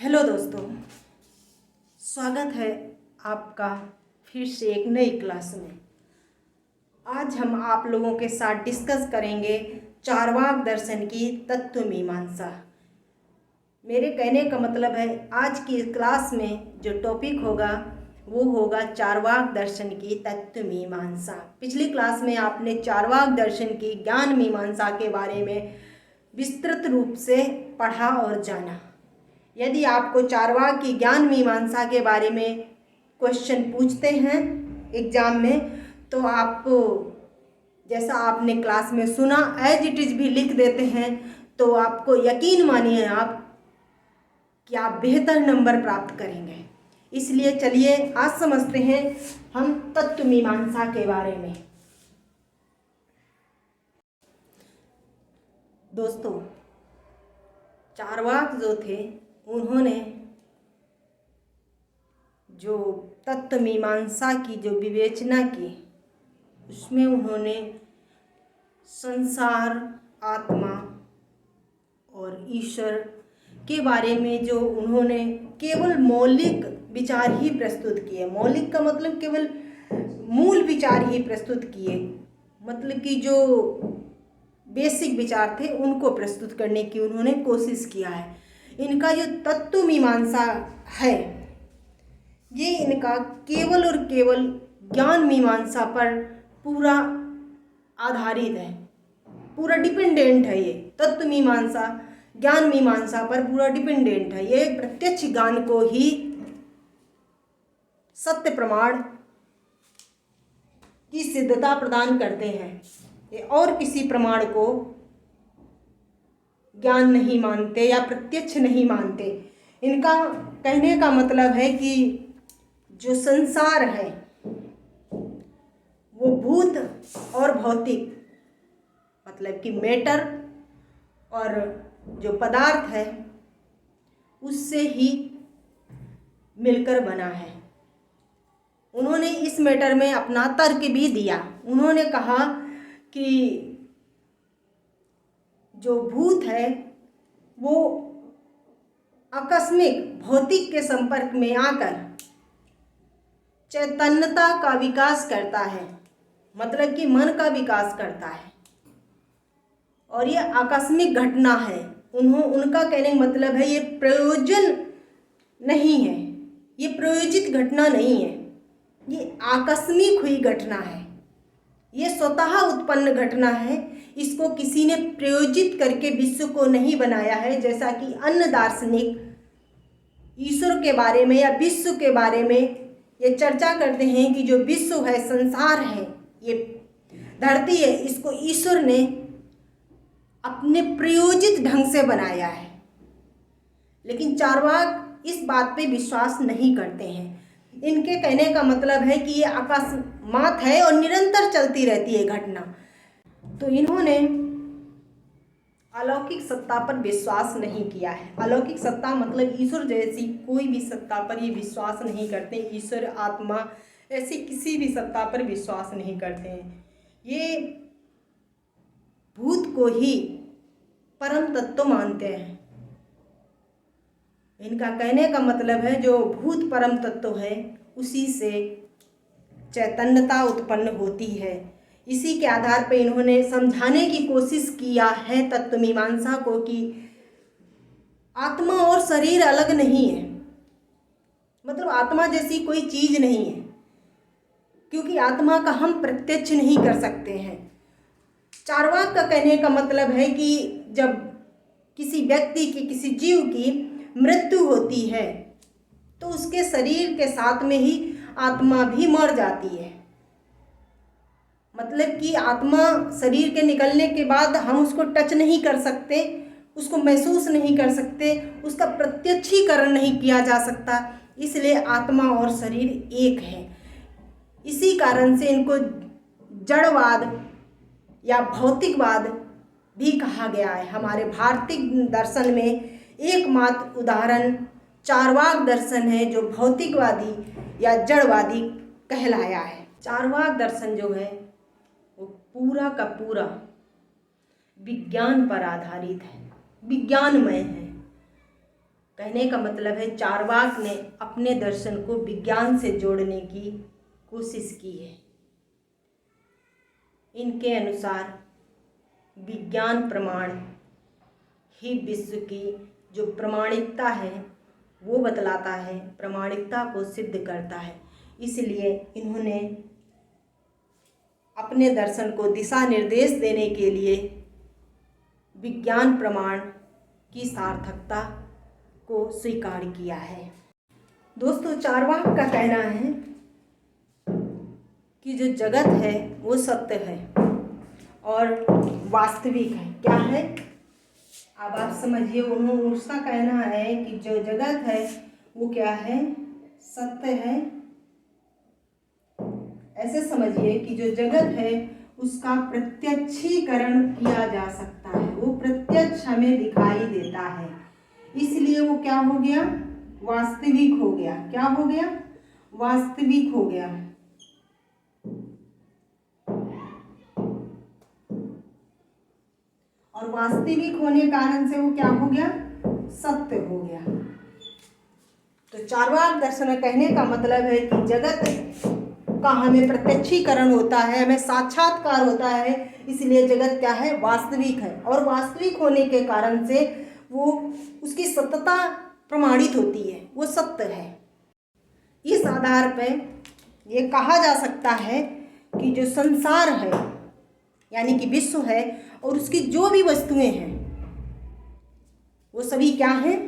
Hello दोस्तों, स्वागत है आपका फिर से एक नई क्लास में। आज हम आप लोगों के साथ डिस्कस करेंगे चार्वाक दर्शन की तत्व मीमांसा। मेरे कहने का मतलब है आज की क्लास में जो टॉपिक होगा वो होगा चार्वाक दर्शन की तत्व मीमांसा। पिछली क्लास में आपने चार्वाक दर्शन की ज्ञान मीमांसा के बारे में विस्तृत रूप से पढ़ा और जाना। यदि आपको चार्वाक की ज्ञान मीमांसा के बारे में क्वेश्चन पूछते हैं एग्जाम में, तो आप जैसा आपने क्लास में सुना एज इट इज़ भी लिख देते हैं, तो आपको यकीन मानिए आप कि आप बेहतर नंबर प्राप्त करेंगे। इसलिए चलिए आज समझते हैं हम तत्व मीमांसा के बारे में। दोस्तों, चार्वाक जो थे उन्होंने जो तत्व मीमांसा की जो विवेचना की, उसमें उन्होंने संसार, आत्मा और ईश्वर के बारे में जो उन्होंने केवल मौलिक विचार ही प्रस्तुत किए। मौलिक का मतलब केवल मूल विचार ही प्रस्तुत किए, मतलब कि जो बेसिक विचार थे उनको प्रस्तुत करने की उन्होंने कोशिश किया है। इनका जो तत्व मीमांसा है ये इनका केवल और केवल ज्ञान मीमांसा पर पूरा आधारित है, पूरा डिपेंडेंट है। ये तत्व मीमांसा ज्ञान मीमांसा पर पूरा डिपेंडेंट है। ये प्रत्यक्ष ज्ञान को ही सत्य प्रमाण की सिद्धता प्रदान करते हैं, ये और किसी प्रमाण को ज्ञान नहीं मानते या प्रत्यक्ष नहीं मानते। इनका कहने का मतलब है कि जो संसार है वो भूत और भौतिक, मतलब कि मैटर और जो पदार्थ है उससे ही मिलकर बना है। उन्होंने इस मैटर में अपना तर्क भी दिया। उन्होंने कहा कि जो भूत है वो आकस्मिक भौतिक के संपर्क में आकर चैतन्यता का विकास करता है, मतलब कि मन का विकास करता है, और ये आकस्मिक घटना है। उनका कहने का मतलब है ये प्रयोजन नहीं है, ये प्रयोजित घटना नहीं है, ये आकस्मिक हुई घटना है, ये स्वतः उत्पन्न घटना है। इसको किसी ने प्रयोजित करके विश्व को नहीं बनाया है। जैसा कि अन्य दार्शनिक ईश्वर के बारे में या विश्व के बारे में ये चर्चा करते हैं कि जो विश्व है, संसार है, ये धरती है, इसको ईश्वर ने अपने प्रयोजित ढंग से बनाया है। लेकिन चार्वाक इस बात पे विश्वास नहीं करते हैं। इनके कहने का मतलब है कि ये अकस्मात है और निरंतर चलती रहती है घटना। तो इन्होंने अलौकिक सत्ता पर विश्वास नहीं किया है। अलौकिक सत्ता मतलब ईश्वर जैसी कोई भी सत्ता पर ये विश्वास नहीं करते। ईश्वर, आत्मा, ऐसी किसी भी सत्ता पर विश्वास नहीं करते हैं। ये भूत को ही परम तत्व मानते हैं। इनका कहने का मतलब है जो भूत परम तत्व है उसी से चैतन्यता उत्पन्न होती है। इसी के आधार पर इन्होंने समझाने की कोशिश किया है तत्व मीमांसा को कि आत्मा और शरीर अलग नहीं है, मतलब आत्मा जैसी कोई चीज नहीं है, क्योंकि आत्मा का हम प्रत्यक्ष नहीं कर सकते हैं। चार्वाक का कहने का मतलब है कि जब किसी व्यक्ति की, किसी जीव की मृत्यु होती है तो उसके शरीर के साथ में ही आत्मा भी मर जाती है। मतलब कि आत्मा शरीर के निकलने के बाद हम उसको टच नहीं कर सकते, उसको महसूस नहीं कर सकते, उसका प्रत्यक्षीकरण नहीं किया जा सकता। इसलिए आत्मा और शरीर एक है। इसी कारण से इनको जड़वाद या भौतिकवाद भी कहा गया है। हमारे भारतीय दर्शन में एकमात्र उदाहरण चार्वाक दर्शन है जो भौतिकवादी या जड़वादी कहलाया है। चार्वाक दर्शन जो है वो पूरा का पूरा विज्ञान पर आधारित है, विज्ञानमय है। कहने का मतलब है चारवाक ने अपने दर्शन को विज्ञान से जोड़ने की कोशिश की है। इनके अनुसार विज्ञान प्रमाण ही विश्व की जो प्रामाणिकता है वो बतलाता है, प्रामाणिकता को सिद्ध करता है। इसलिए इन्होंने अपने दर्शन को दिशा निर्देश देने के लिए विज्ञान प्रमाण की सार्थकता को स्वीकार किया है। दोस्तों, चारवाक का कहना है कि जो जगत है वो सत्य है और वास्तविक है। क्या है? अब आप समझिए, उसका कहना है कि जो जगत है वो क्या है? सत्य है। ऐसे समझिए कि जो जगत है उसका प्रत्यक्षीकरण किया जा सकता है, वो प्रत्यक्ष हमें दिखाई देता है, इसलिए वो क्या हो गया? वास्तविक हो गया। क्या हो गया? वास्तविक हो गया। और वास्तविक होने कारण से वो क्या हो गया? सत्य हो गया। तो चारवाक दर्शन में कहने का मतलब है कि जगत का हमें प्रत्यक्षीकरण होता है, हमें साक्षात्कार होता है, इसलिए जगत क्या है? वास्तविक है। और वास्तविक होने के कारण से वो उसकी सत्यता प्रमाणित होती है, वो सत्य है। इस आधार पर ये कहा जा सकता है कि जो संसार है यानी कि विश्व है और उसकी जो भी वस्तुएं हैं वो सभी क्या हैं?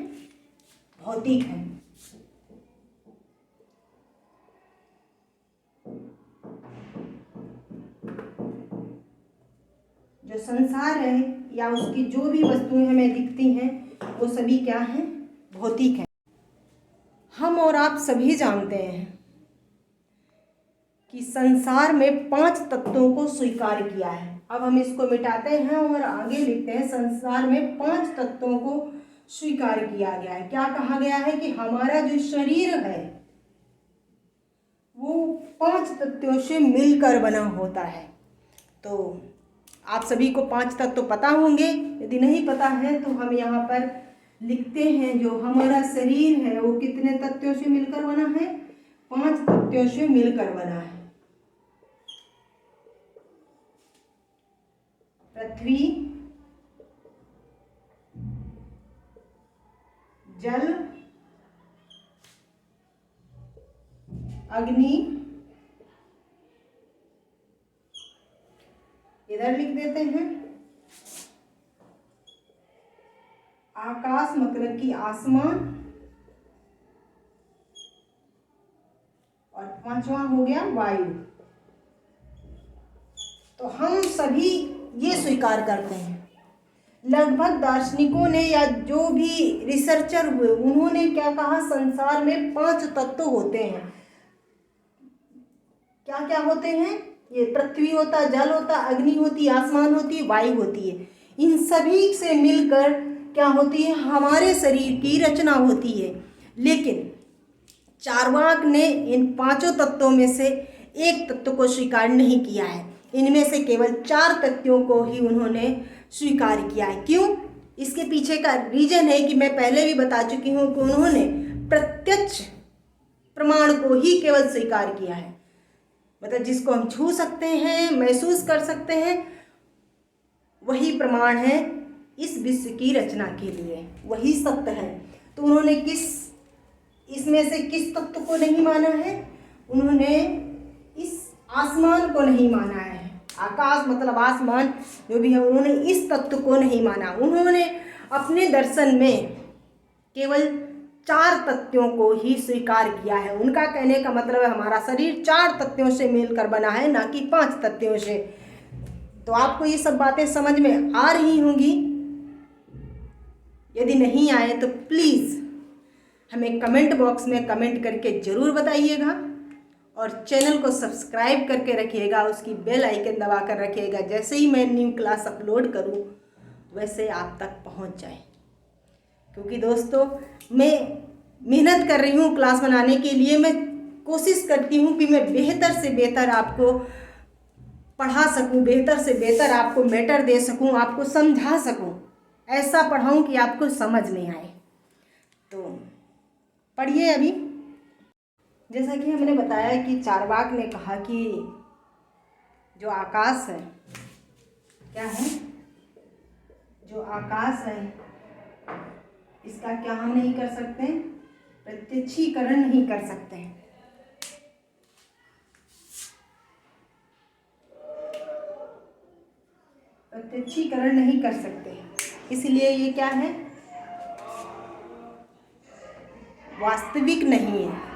भौतिक हैं। जो संसार है या उसकी जो भी वस्तुएं हमें दिखती हैं वो सभी क्या हैं? भौतिक हैं। हम और आप सभी जानते हैं कि संसार में 5 तत्वों को स्वीकार किया है। अब हम इसको मिटाते हैं और आगे लिखते हैं, संसार में 5 तत्वों को स्वीकार किया गया है। क्या कहा गया है? कि हमारा जो शरीर है वो 5 तत्वों से मिलकर बना होता है। तो आप सभी को 5 तत्व पता होंगे, यदि नहीं पता है तो हम यहाँ पर लिखते हैं। जो हमारा शरीर है वो कितने तत्वों से मिलकर बना है? 5 तत्वों से मिलकर बना है। पृथ्वी, जल, अग्नि, इधर लिख देते हैं आकाश, मतलब कि आसमान, और 5वां हो गया वायु। तो हम सभी ये स्वीकार करते हैं। लगभग दार्शनिकों ने या जो भी रिसर्चर हुए उन्होंने क्या कहा? संसार में 5 तत्व होते हैं। क्या क्या होते हैं? ये पृथ्वी होता, जल होता, अग्नि होती, आसमान होती है, वायु होती है। इन सभी से मिलकर क्या होती है? हमारे शरीर की रचना होती है। लेकिन चारवाक ने इन 5 तत्वों में से एक तत्व को स्वीकार नहीं किया है। इनमें से केवल 4 तत्वों को ही उन्होंने स्वीकार किया है। क्यों? इसके पीछे का रीजन है कि मैं पहले भी बता चुकी हूँ कि उन्होंने प्रत्यक्ष प्रमाण को ही केवल स्वीकार किया है। मतलब जिसको हम छू सकते हैं, महसूस कर सकते हैं, वही प्रमाण है इस विश्व की रचना के लिए, वही सत्य है। तो उन्होंने इसमें से किस तत्व को नहीं माना है? उन्होंने इस आसमान को नहीं माना है। आकाश मतलब आसमान जो भी है, उन्होंने इस तत्व को नहीं माना। उन्होंने अपने दर्शन में केवल 4 तत्वों को ही स्वीकार किया है। उनका कहने का मतलब है हमारा शरीर 4 तत्वों से मिलकर बना है, ना कि 5 तत्वों से। तो आपको ये सब बातें समझ में आ रही होंगी। यदि नहीं आए तो प्लीज़ हमें कमेंट बॉक्स में कमेंट करके ज़रूर बताइएगा और चैनल को सब्सक्राइब करके रखिएगा, उसकी बेल आइकन दबा कर रखिएगा। जैसे ही मैं न्यू क्लास अपलोड करूँ वैसे आप तक पहुँच जाए। क्योंकि दोस्तों मैं मेहनत कर रही हूँ क्लास बनाने के लिए। मैं कोशिश करती हूँ कि मैं बेहतर से बेहतर आपको पढ़ा सकूँ, बेहतर से बेहतर आपको मैटर दे सकूँ, आपको समझा सकूँ, ऐसा पढ़ाऊँ कि आपको समझ में आए। तो पढ़िए अभी। जैसा कि हमने बताया कि चार्वाक ने कहा कि जो आकाश है, क्या है, जो आकाश है इसका क्या हम नहीं कर सकते, प्रत्यक्षीकरण नहीं कर सकते। प्रत्यक्षीकरण नहीं कर सकते, इसलिए ये क्या है, वास्तविक नहीं है।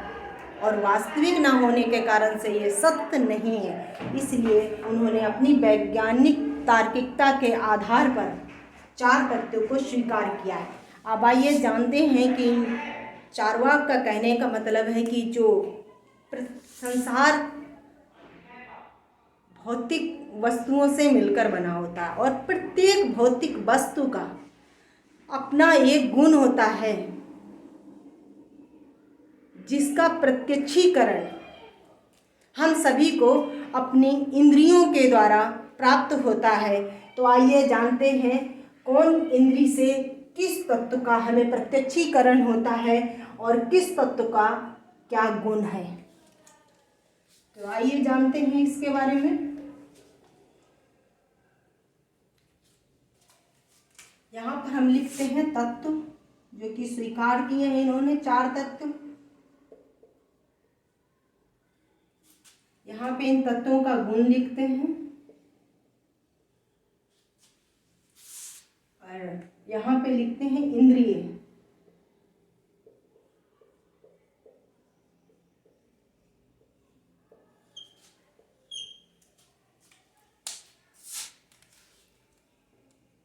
और वास्तविक ना होने के कारण से ये सत्य नहीं है। इसलिए उन्होंने अपनी वैज्ञानिक तार्किकता के आधार पर 4 तथ्यों को स्वीकार किया है। अब आइए जानते हैं कि चार्वाक का कहने का मतलब है कि जो संसार भौतिक वस्तुओं से मिलकर बना होता है और प्रत्येक भौतिक वस्तु का अपना एक गुण होता है जिसका प्रत्यक्षीकरण हम सभी को अपनी इंद्रियों के द्वारा प्राप्त होता है। तो आइए जानते हैं कौन इंद्री से किस तत्व का हमें प्रत्यक्षीकरण होता है और किस तत्व का क्या गुण है। तो आइए जानते हैं इसके बारे में। यहाँ पर हम लिखते हैं तत्व, जो कि स्वीकार किए हैं इन्होंने 4 तत्व। यहाँ पे इन तत्वों का गुण लिखते हैं और यहाँ पे लिखते हैं इंद्रिय।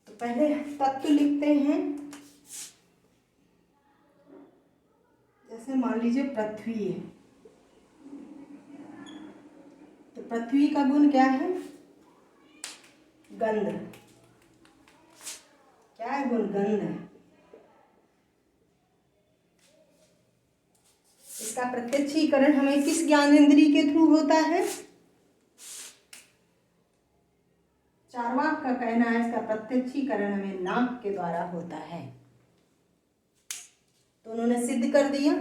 तो पहले तत्व लिखते हैं, जैसे मान लीजिए पृथ्वी है, तो पृथ्वी का गुण क्या है, गंध। क्या है गुण, गंध है। इसका प्रत्यक्षीकरण हमें किस ज्ञान इंद्रिय के थ्रू होता है, चार्वाक का कहना है इसका प्रत्यक्षीकरण हमें नाक के द्वारा होता है। तो उन्होंने सिद्ध कर दिया।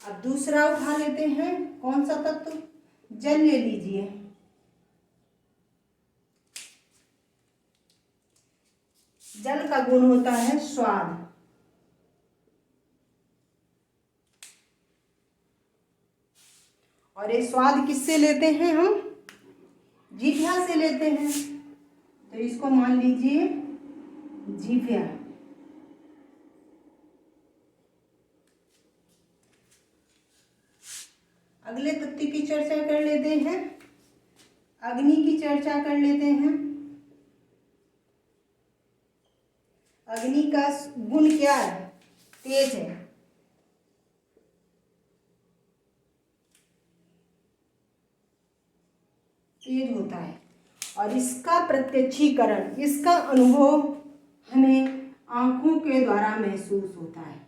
अब दूसरा उठा लेते हैं, कौन सा तत्व, जल ले लीजिए। जल का गुण होता है स्वाद। और ये स्वाद किससे लेते हैं हम, जीभ्या से लेते हैं। तो इसको मान लीजिए जीभ्या। अगले तत्व की चर्चा कर लेते हैं, अग्नि की चर्चा कर लेते हैं। अग्नि का गुण क्या है, तेज है। तेज होता है और इसका प्रत्यक्षीकरण, इसका अनुभव हमें आंखों के द्वारा महसूस होता है।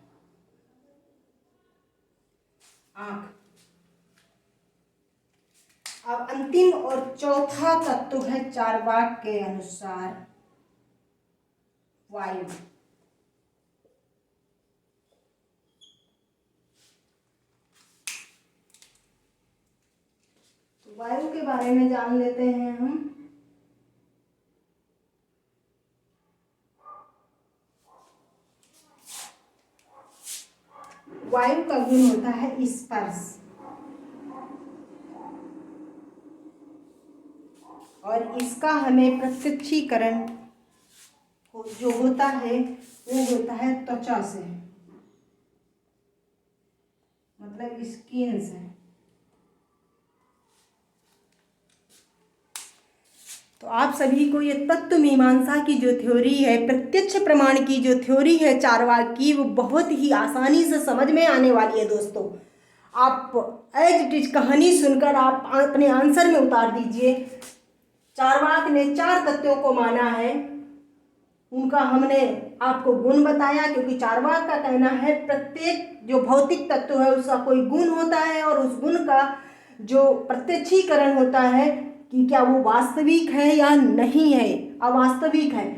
आंख। अब अंतिम और चौथा तत्व है चार्वाक के अनुसार वायु। तो वायु के बारे में जान लेते हैं हम। वायु का गुण होता है स्पर्श। और इसका हमें प्रत्यक्षीकरण जो होता है वो होता है त्वचा से, मतलब स्किन से। तो आप सभी को ये तत्व मीमांसा की जो थ्योरी है, प्रत्यक्ष प्रमाण की जो थ्योरी है चार्वाक की, वो बहुत ही आसानी से समझ में आने वाली है दोस्तों। आप एज इट इज कहानी सुनकर आप अपने आंसर में उतार दीजिए। चार्वाक ने 4 तत्वों को माना है, उनका हमने आपको गुण बताया, क्योंकि चार्वाक का कहना है प्रत्येक जो भौतिक तत्व है उसका कोई गुण होता है और उस गुण का जो प्रत्यक्षीकरण होता है कि क्या वो वास्तविक है या नहीं है, अवास्तविक है,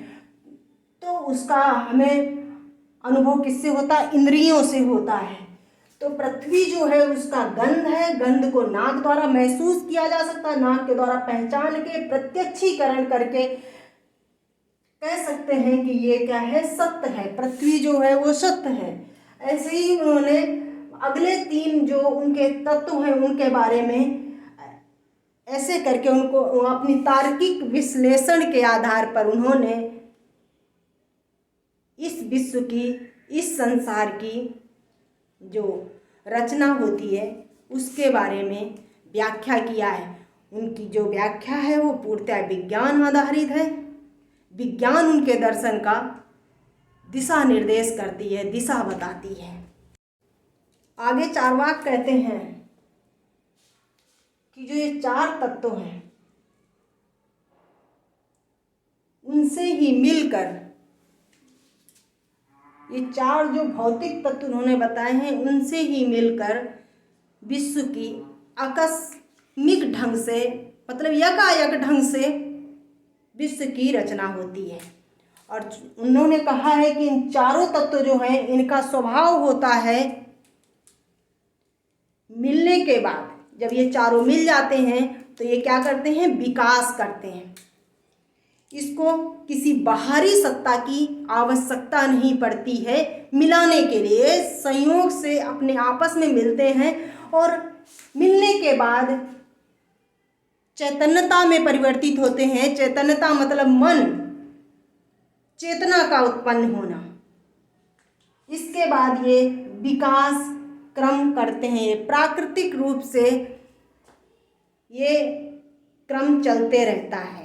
तो उसका हमें अनुभव किससे होता है? इंद्रियों से होता है। तो पृथ्वी जो है उसका गंध है, गंध को नाक द्वारा महसूस किया जा सकता है, नाक के द्वारा पहचान के प्रत्यक्षीकरण करके कह सकते हैं कि ये क्या है? सत्य है, पृथ्वी जो है वो सत्य है। ऐसे ही उन्होंने अगले 3 जो उनके तत्व हैं उनके बारे में ऐसे करके उनको अपनी तार्किक विश्लेषण के आधार पर उन्होंने इस विश्व की, इस संसार की जो रचना होती है उसके बारे में व्याख्या किया है। उनकी जो व्याख्या है वो पूर्णतः विज्ञान आधारित है। विज्ञान उनके दर्शन का दिशा निर्देश करती है, दिशा बताती है। आगे चार्वाक कहते हैं कि जो ये 4 तत्व हैं उनसे ही मिलकर, ये 4 जो भौतिक तत्व उन्होंने बताए हैं उनसे ही मिलकर विश्व की आकस्मिक ढंग से, मतलब यकायक ढंग से विश्व की रचना होती है। और उन्होंने कहा है कि इन 4 तत्व जो हैं इनका स्वभाव होता है मिलने के बाद, जब ये 4 मिल जाते हैं तो ये क्या करते हैं? विकास करते हैं। इसको किसी बाहरी सत्ता की आवश्यकता नहीं पड़ती है मिलाने के लिए, संयोग से अपने आपस में मिलते हैं और मिलने के बाद चैतन्यता में परिवर्तित होते हैं। चैतन्यता मतलब मन, चेतना का उत्पन्न होना। इसके बाद ये विकास क्रम करते हैं। ये प्राकृतिक रूप से ये क्रम चलते रहता है।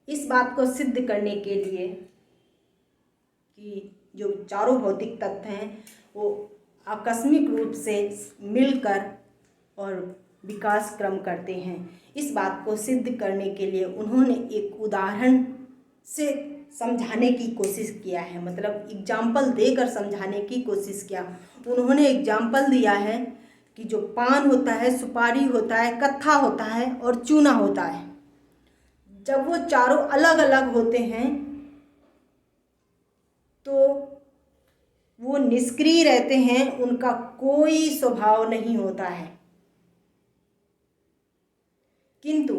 इस बात को सिद्ध करने के लिए कि जो 4 भौतिक तत्व हैं वो आकस्मिक रूप से मिलकर और विकास क्रम करते हैं, इस बात को सिद्ध करने के लिए उन्होंने एक उदाहरण से समझाने की कोशिश किया है, मतलब एग्जाम्पल देकर समझाने की कोशिश किया। उन्होंने एग्जाम्पल दिया है कि जो पान होता है, सुपारी होता है, कत्था होता है और चूना होता है, जब वो चारों अलग अलग होते हैं तो वो निष्क्रिय रहते हैं, उनका कोई स्वभाव नहीं होता है। किंतु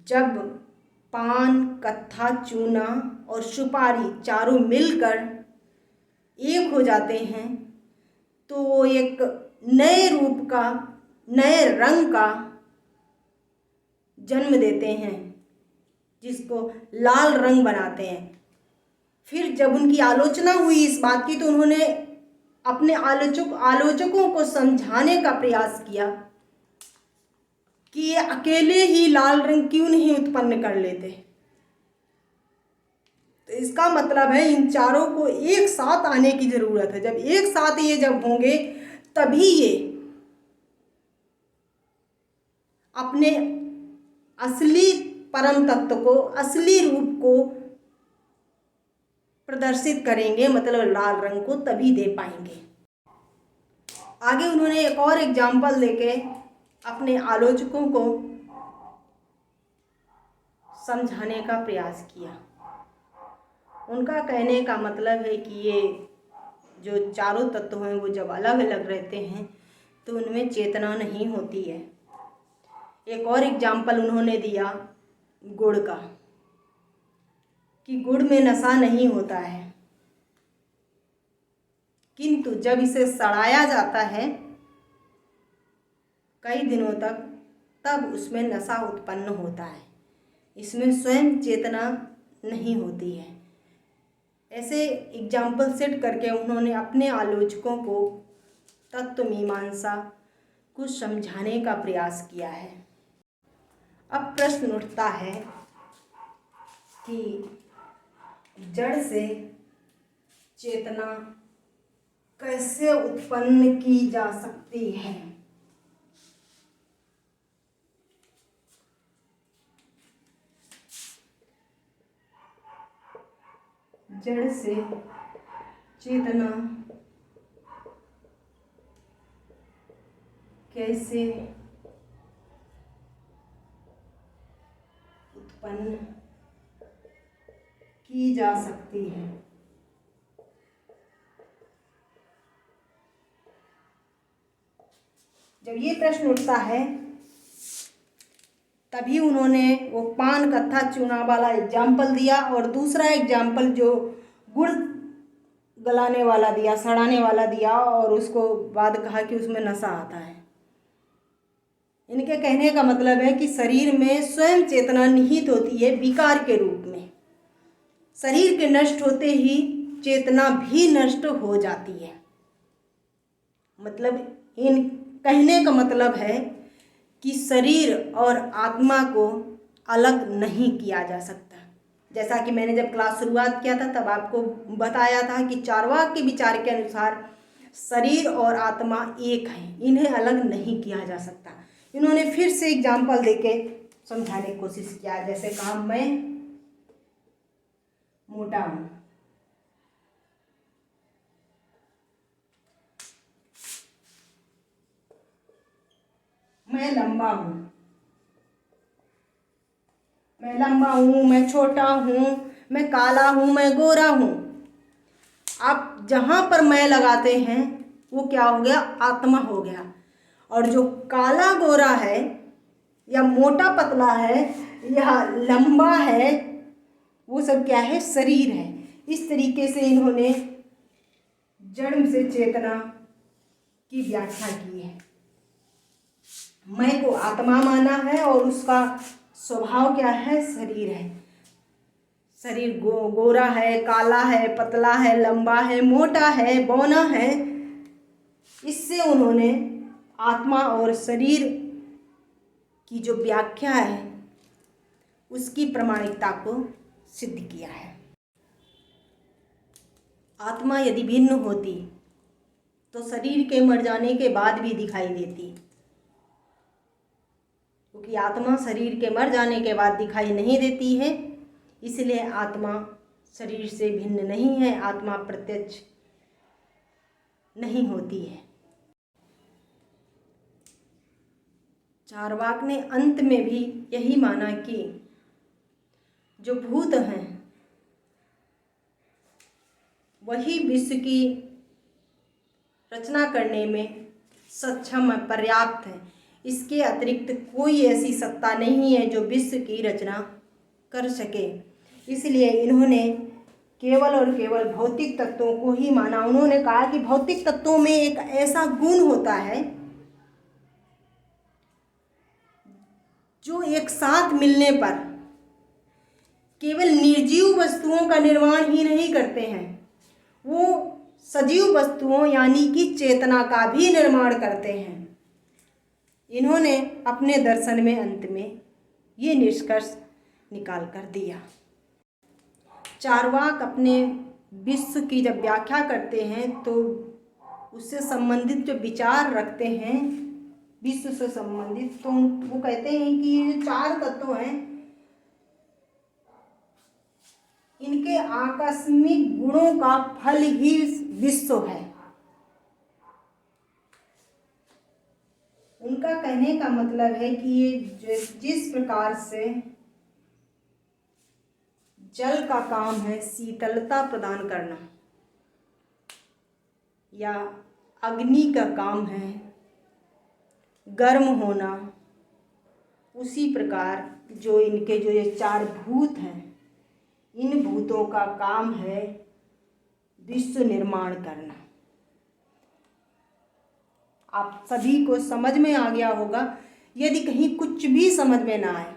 जब पान, कत्था, चूना और सुपारी चारों मिलकर एक हो जाते हैं तो वो एक नए रूप का, नए रंग का जन्म देते हैं, जिसको लाल रंग बनाते हैं। फिर जब उनकी आलोचना हुई इस बात की तो उन्होंने अपने आलोचकों को समझाने का प्रयास किया कि ये अकेले ही लाल रंग क्यों नहीं उत्पन्न कर लेते। तो इसका मतलब है इन चारों को एक साथ आने की जरूरत है। जब एक साथ ये जब होंगे तभी ये अपने असली परम तत्व को, असली रूप को प्रदर्शित करेंगे, मतलब लाल रंग को तभी दे पाएंगे। आगे उन्होंने एक और एग्जाम्पल देके अपने आलोचकों को समझाने का प्रयास किया। उनका कहने का मतलब है कि ये जो चारों तत्व हैं वो जब अलग अलग रहते हैं तो उनमें चेतना नहीं होती है। एक और एग्जाम्पल उन्होंने दिया गुड़ का, कि गुड़ में नशा नहीं होता है, किंतु जब इसे सड़ाया जाता है कई दिनों तक, तब उसमें नशा उत्पन्न होता है। इसमें स्वयं चेतना नहीं होती है। ऐसे एग्जाम्पल सेट करके उन्होंने अपने आलोचकों को तत्व मीमांसा को समझाने का प्रयास किया है। अब प्रश्न उठता है कि जड़ से चेतना कैसे उत्पन्न की जा सकती है? जड़ से चेतना कैसे उत्पन्न की जा सकती है। जब ये प्रश्न उठता है तभी उन्होंने वो पान कत्था चूना वाला एग्जाम्पल दिया और दूसरा एग्जाम्पल जो गुड़ गलाने वाला दिया, सड़ाने वाला दिया, और उसको बाद कहा कि उसमें नशा आता है। इनके कहने का मतलब है कि शरीर में स्वयं चेतना निहित होती है विकार के रूप में। शरीर के नष्ट होते ही चेतना भी नष्ट हो जाती है। मतलब इन कहने का मतलब है कि शरीर और आत्मा को अलग नहीं किया जा सकता। जैसा कि मैंने जब क्लास शुरुआत किया था तब आपको बताया था कि चार्वाक के विचार के अनुसार शरीर और आत्मा एक हैं, इन्हें अलग नहीं किया जा सकता। इन्होंने फिर से एग्जाम्पल देके समझाने की कोशिश किया। जैसे कहा, मैं मोटा हूं, मैं लंबा हूं, मैं छोटा हूं, मैं काला हूं, मैं गोरा हूं। आप जहां पर मैं लगाते हैं वो क्या हो गया? आत्मा हो गया। और जो काला गोरा है या मोटा पतला है या लंबा है वो सब क्या है? शरीर है। इस तरीके से इन्होंने जन्म से चेतना की व्याख्या की है। मैं को आत्मा माना है और उसका स्वभाव क्या है? शरीर है। शरीर गोरा है, काला है, पतला है, लंबा है, मोटा है, बौना है। इससे उन्होंने आत्मा और शरीर की जो व्याख्या है उसकी प्रामाणिकता को सिद्ध किया है। आत्मा यदि भिन्न होती तो शरीर के मर जाने के बाद भी दिखाई देती, क्योंकि आत्मा शरीर के मर जाने के बाद दिखाई नहीं देती है। इसलिए आत्मा शरीर से भिन्न नहीं है, आत्मा प्रत्यक्ष नहीं होती है। चार्वाक ने अंत में भी यही माना कि जो भूत हैं वही विश्व की रचना करने में सक्षम है, पर्याप्त है। इसके अतिरिक्त कोई ऐसी सत्ता नहीं है जो विश्व की रचना कर सके। इसलिए इन्होंने केवल और केवल भौतिक तत्वों को ही माना। उन्होंने कहा कि भौतिक तत्वों में एक ऐसा गुण होता है जो एक साथ मिलने पर केवल निर्जीव वस्तुओं का निर्माण ही नहीं करते हैं, वो सजीव वस्तुओं यानी कि चेतना का भी निर्माण करते हैं। इन्होंने अपने दर्शन में अंत में ये निष्कर्ष निकाल कर दिया। चार्वाक अपने विश्व की जब व्याख्या करते हैं तो उससे संबंधित जो विचार रखते हैं विश्व से संबंधित, तो वो कहते हैं कि ये जो चार तत्व हैं इनके आकस्मिक गुणों का फल ही विश्व है। उनका कहने का मतलब है कि ये जिस प्रकार से जल का काम है शीतलता प्रदान करना या अग्नि का काम है गर्म होना, उसी प्रकार जो इनके जो ये चार भूत हैं इन भूतों का काम है विश्व निर्माण करना। आप सभी को समझ में आ गया होगा। यदि कहीं कुछ भी समझ में ना आए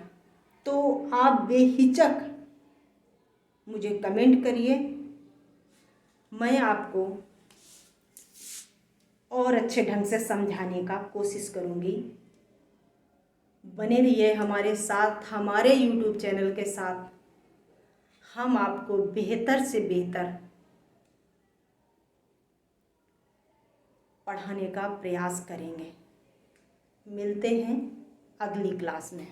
तो आप बेहिचक मुझे कमेंट करिए, मैं आपको और अच्छे ढंग से समझाने का कोशिश करूँगी। बने रहिए हमारे साथ, हमारे YouTube चैनल के साथ। हम आपको बेहतर से बेहतर पढ़ाने का प्रयास करेंगे। मिलते हैं अगली क्लास में।